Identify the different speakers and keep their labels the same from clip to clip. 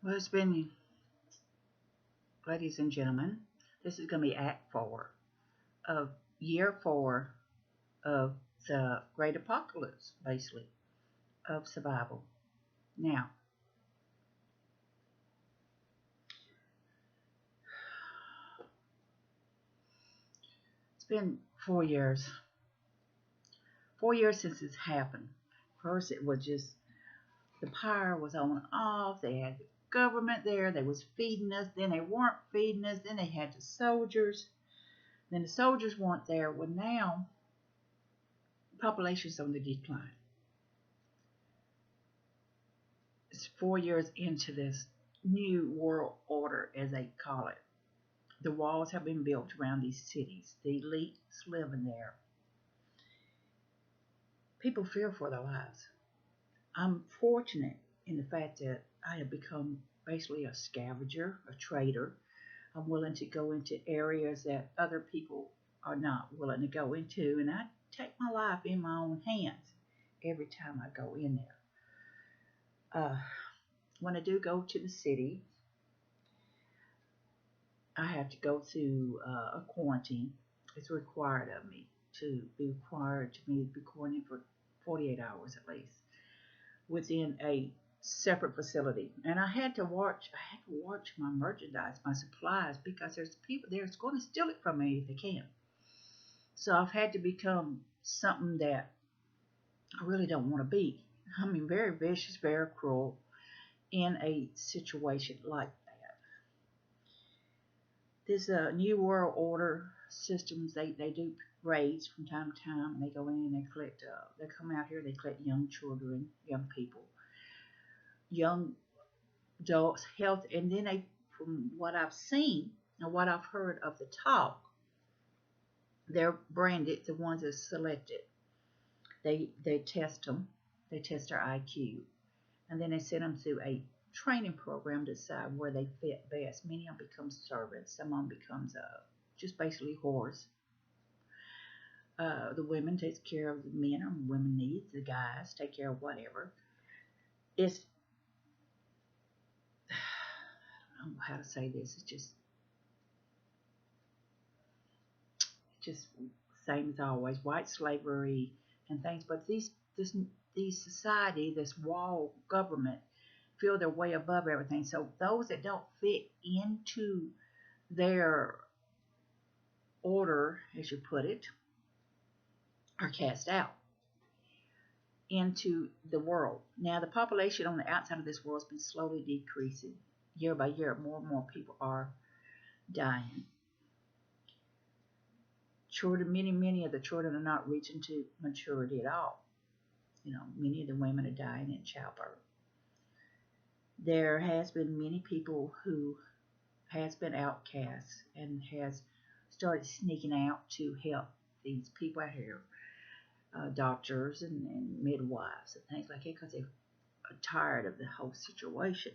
Speaker 1: Well, it's been, ladies and gentlemen, this is going to be Act 4 of Year 4 of the Great Apocalypse, basically, of survival. Now, it's been 4 years. 4 years since this happened. First, it was just the power was on and off. They had the government there. They was feeding us. Then they weren't feeding us. Then they had the soldiers. Then the soldiers weren't there. Well, now population's on the decline. It's 4 years into this new world order, as they call it. The walls have been built around these cities. The elites live in there. People fear for their lives. I'm fortunate in the fact that I have become basically a scavenger, a trader. I'm willing to go into areas that other people are not willing to go into, and I take my life in my own hands every time I go in there. When I do go to the city, I have to go through a quarantine. It's required of me to be required to be quarantined for 48 hours at least within a separate facility. And I had to watch my merchandise, my supplies, because there's people there's going to steal it from me if they can. So I've had to become something that I really don't want to be. I mean, very vicious, very cruel in a situation like that. This new world order systems, they do raids from time to time, and they go in and they collect. They come out here, they collect young children, young people, young adults, health, and then they, from what I've seen and what I've heard of the talk, they're branded the ones that selected. They test them, they test their IQ, and then they send them through a training program to decide where they fit best. Many of them become servants, some of them becomes just basically whores. The women takes care of the men or women needs, the guys take care of whatever. It's I don't know how to say this. It's just same as always, white slavery and things. But these society, this wall government, feel they're way above everything. So those that don't fit into their order, as you put it, are cast out into the world. Now the population on the outside of this world has been slowly decreasing year by year. More and more people are dying. Children, many of the children are not reaching to maturity at all. Many of the women are dying in childbirth. There has been many people who has been outcast and has started sneaking out to help these people out here, doctors and midwives and things like that, because they're tired of the whole situation.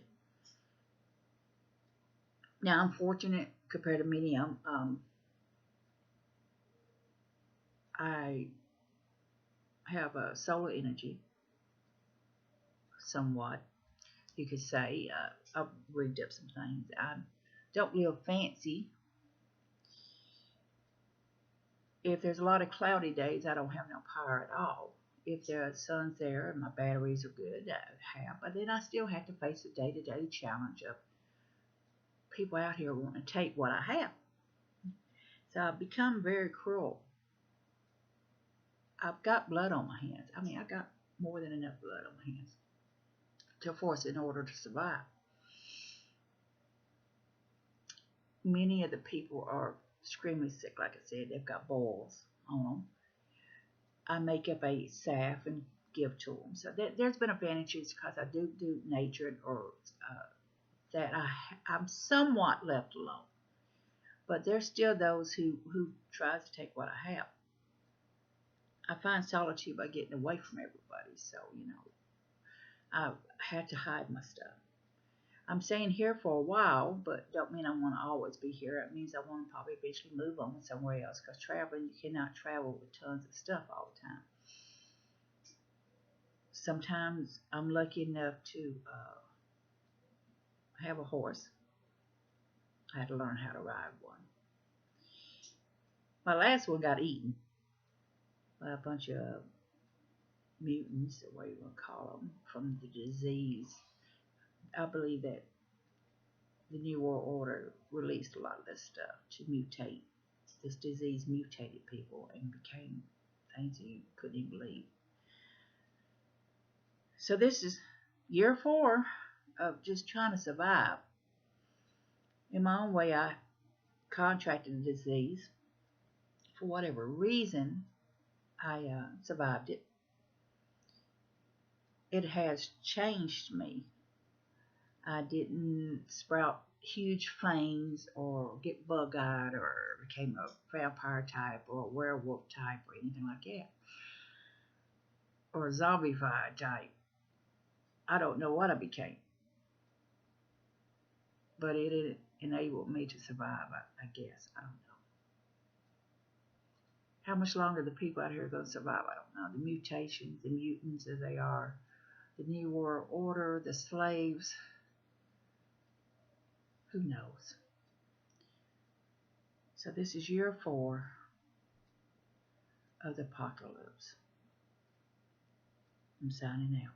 Speaker 1: Now, I'm fortunate compared to many of them. I have a solar energy, somewhat, you could say. I've rigged up some things. I don't live fancy. If there's a lot of cloudy days, I don't have no power at all. If the sun's there and my batteries are good, I have. But then I still have to face the day-to-day challenge of people out here wanting to take what I have. So I've become very cruel. I've got blood on my hands. I mean, I got more than enough blood on my hands to force in order to survive. Many of the people are extremely sick, like I said. They've got boils on them. I make up a salve and give to them. So there's been advantages because I do nature and herbs that I'm somewhat left alone. But there's still those who tries to take what I have. I find solitude by getting away from everybody. So, I had to hide my stuff. I'm staying here for a while, but don't mean I want to always be here. It means I want to probably eventually move on somewhere else, because traveling, you cannot travel with tons of stuff all the time. Sometimes I'm lucky enough to I have a horse. I had to learn how to ride one. My last one got eaten by a bunch of mutants, the way you want to call them, from the disease. I believe that the New World Order released a lot of this stuff to mutate. This disease mutated people and became things you couldn't even believe. So this is year 4 of just trying to survive. In my own way, I contracted the disease. For whatever reason, I survived it. It has changed me. I didn't sprout huge flames or get bug-eyed or became a vampire type or a werewolf type or anything like that. Or a zombified type. I don't know what I became. But it enabled me to survive, I guess. I don't know. How much longer the people out here are going to survive, I don't know. The mutations, the mutants as they are, the New World Order, the slaves. Who knows? So this is year 4 of the apocalypse. I'm signing out.